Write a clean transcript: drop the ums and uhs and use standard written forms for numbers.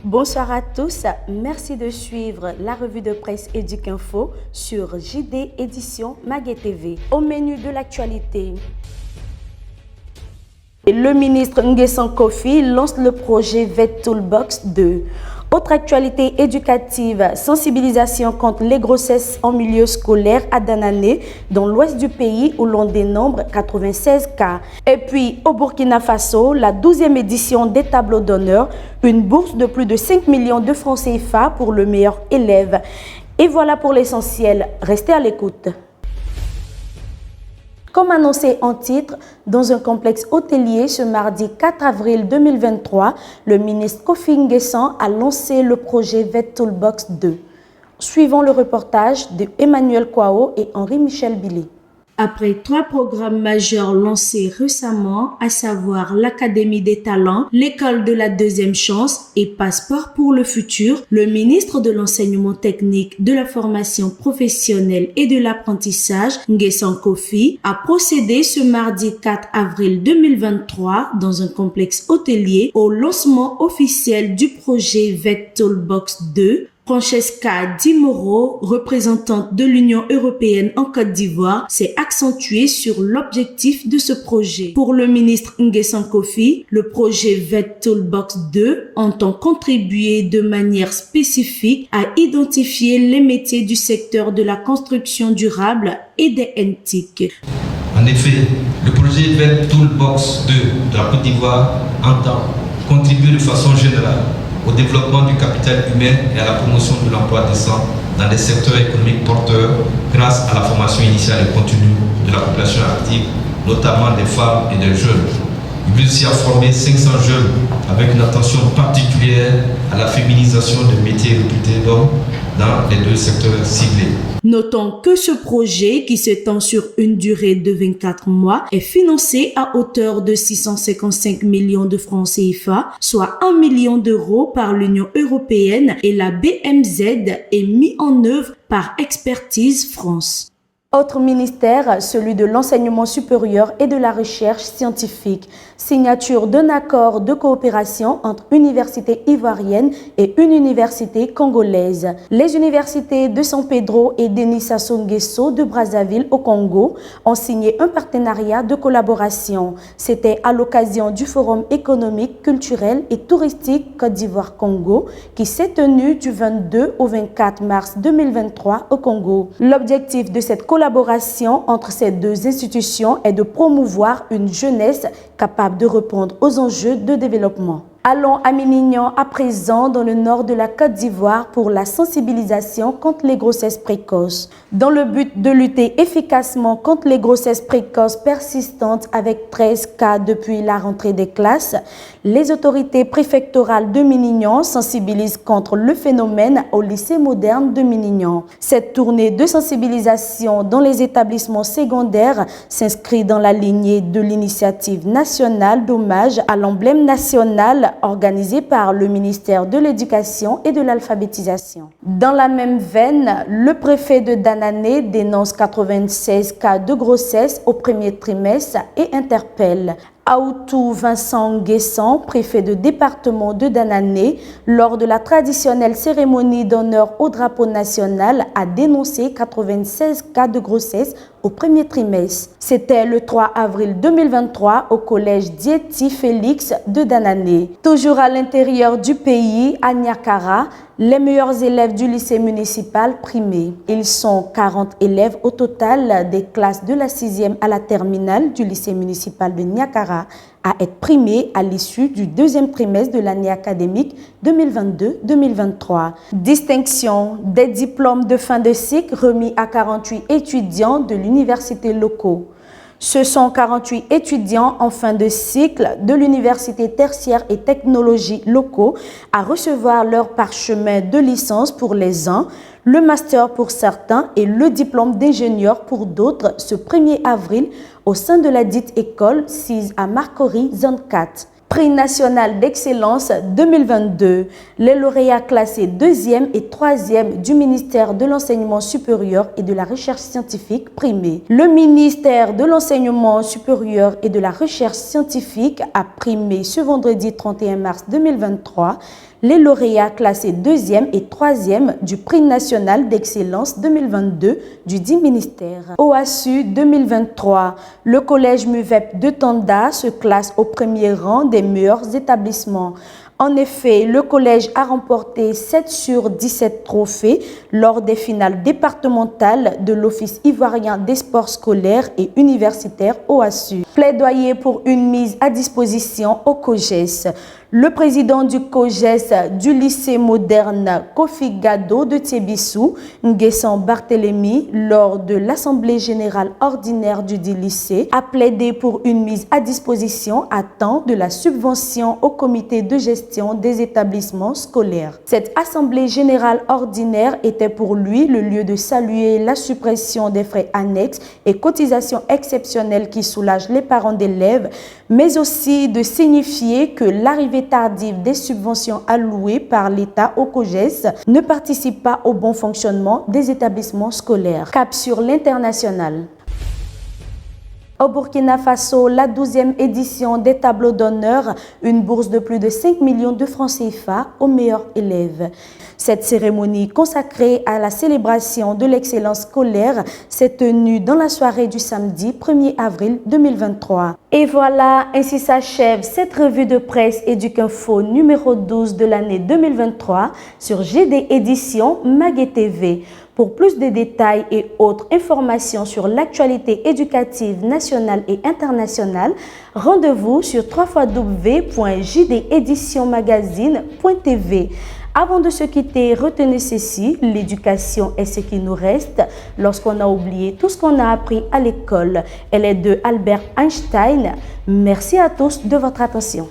Bonsoir à tous, merci de suivre la revue de presse Éduc-Info sur JD Édition Maguet TV. Au menu de l'actualité, le ministre Nguessan Kofi lance le projet VET Toolbox 2. Autre actualité éducative, sensibilisation contre les grossesses en milieu scolaire à Danané, dans l'ouest du pays où l'on dénombre 96 cas. Et puis au Burkina Faso, la 12e édition des tableaux d'honneur, une bourse de plus de 5 millions de francs CFA pour le meilleur élève. Et voilà pour l'essentiel, restez à l'écoute. Comme annoncé en titre, dans un complexe hôtelier ce mardi 4 avril 2023, le ministre Kofi Nguessan a lancé le projet VET Toolbox 2. Suivons le reportage de Emmanuel Kwao et Henri-Michel Billy. Après 3 programmes majeurs lancés récemment, à savoir l'Académie des talents, l'école de la deuxième chance et Passeport pour le futur, le ministre de l'enseignement technique, de la formation professionnelle et de l'apprentissage, Nguessan Kofi, a procédé ce mardi 4 avril 2023 dans un complexe hôtelier au lancement officiel du projet VET Toolbox 2. Francesca Di Moro, représentante de l'Union européenne en Côte d'Ivoire, s'est accentuée sur l'objectif de ce projet. Pour le ministre Nguessan Kofi, le projet VET Toolbox 2 entend contribuer de manière spécifique à identifier les métiers du secteur de la construction durable et des NTIC. En effet, le projet VET Toolbox 2 de la Côte d'Ivoire entend contribuer de façon générale au développement du capital humain et à la promotion de l'emploi décent dans des secteurs économiques porteurs grâce à la formation initiale et continue de la population active, notamment des femmes et des jeunes. Il vise aussi à former 500 jeunes avec une attention particulière à la féminisation des métiers réputés d'hommes dans les 2 secteurs ciblés. Notons que ce projet, qui s'étend sur une durée de 24 mois, est financé à hauteur de 655 millions de francs CFA, soit 1 million d'euros par l'Union européenne, et la BMZ est mis en œuvre par Expertise France. Autre ministère, celui de l'enseignement supérieur et de la recherche scientifique. Signature d'un accord de coopération entre universités ivoiriennes et une université congolaise. Les universités de San Pedro et Denis Sassou Nguesso de Brazzaville au Congo ont signé un partenariat de collaboration. C'était à l'occasion du Forum économique, culturel et touristique Côte d'Ivoire-Congo qui s'est tenu du 22 au 24 mars 2023 au Congo. L'objectif de cette collaboration entre ces 2 institutions est de promouvoir une jeunesse capable de répondre aux enjeux de développement. Allons à Minignan à présent dans le nord de la Côte d'Ivoire pour la sensibilisation contre les grossesses précoces. Dans le but de lutter efficacement contre les grossesses précoces persistantes avec 13 cas depuis la rentrée des classes, les autorités préfectorales de Minignan sensibilisent contre le phénomène au lycée moderne de Minignan. Cette tournée de sensibilisation dans les établissements secondaires s'inscrit dans la lignée de l'initiative nationale d'hommage à l'emblème national organisé par le ministère de l'Éducation et de l'Alphabétisation. Dans la même veine, le préfet de Danané dénonce 96 cas de grossesse au premier trimestre et interpelle Aoutou Vincent Nguessan, préfet de département de Danané, lors de la traditionnelle cérémonie d'honneur au drapeau national, a dénoncé 96 cas de grossesse au premier trimestre. C'était le 3 avril 2023 au collège Dieti Félix de Danané. Toujours à l'intérieur du pays, à Niakara, les meilleurs élèves du lycée municipal primés. Ils sont 40 élèves au total des classes de la 6e à la terminale du lycée municipal de Niakara à être primés à l'issue du 2e trimestre de l'année académique 2022-2023. Distinction des diplômes de fin de cycle remis à 48 étudiants de l'université locaux. Ce sont 48 étudiants en fin de cycle de l'université tertiaire et technologie locaux à recevoir leur parchemin de licence pour les uns, le master pour certains et le diplôme d'ingénieur pour d'autres ce 1er avril au sein de la dite école 6 à Marcory, zone 4. Prix national d'excellence 2022. Les lauréats classés 2e et 3e du ministère de l'Enseignement supérieur et de la Recherche scientifique primés. Le ministère de l'Enseignement supérieur et de la Recherche scientifique a primé ce vendredi 31 mars 2023 les lauréats classés 2e et 3e du prix national d'excellence 2022 du dit ministère. OASU 2023, le collège MUVEP de Tanda se classe au premier rang des meilleurs établissements. En effet, le collège a remporté 7 sur 17 trophées lors des finales départementales de l'Office ivoirien des sports scolaires et universitaires OASU. Plaidoyer pour une mise à disposition au COGES. Le président du COGES du lycée moderne Kofi Gado de Tiebissou, Nguessan Barthélemy, lors de l'Assemblée générale ordinaire du dit lycée, a plaidé pour une mise à disposition à temps de la subvention au comité de gestion des établissements scolaires. Cette Assemblée générale ordinaire était pour lui le lieu de saluer la suppression des frais annexes et cotisations exceptionnelles qui soulagent les parents d'élèves, mais aussi de signifier que l'arrivée tardive des subventions allouées par l'État au COGES ne participe pas au bon fonctionnement des établissements scolaires. Cap sur l'international. Au Burkina Faso, la 12e édition des tableaux d'honneur, une bourse de plus de 5 millions de francs CFA aux meilleurs élèves. Cette cérémonie consacrée à la célébration de l'excellence scolaire s'est tenue dans la soirée du samedi 1er avril 2023. Et voilà, ainsi s'achève cette revue de presse Éduc-Info numéro 12 de l'année 2023 sur GD Éditions Mag TV. Pour plus de détails et autres informations sur l'actualité éducative nationale et internationale, rendez-vous sur www.jdeditionmagazine.tv. Avant de se quitter, retenez ceci, l'éducation est ce qui nous reste lorsqu'on a oublié tout ce qu'on a appris à l'école. Elle est de Albert Einstein. Merci à tous de votre attention.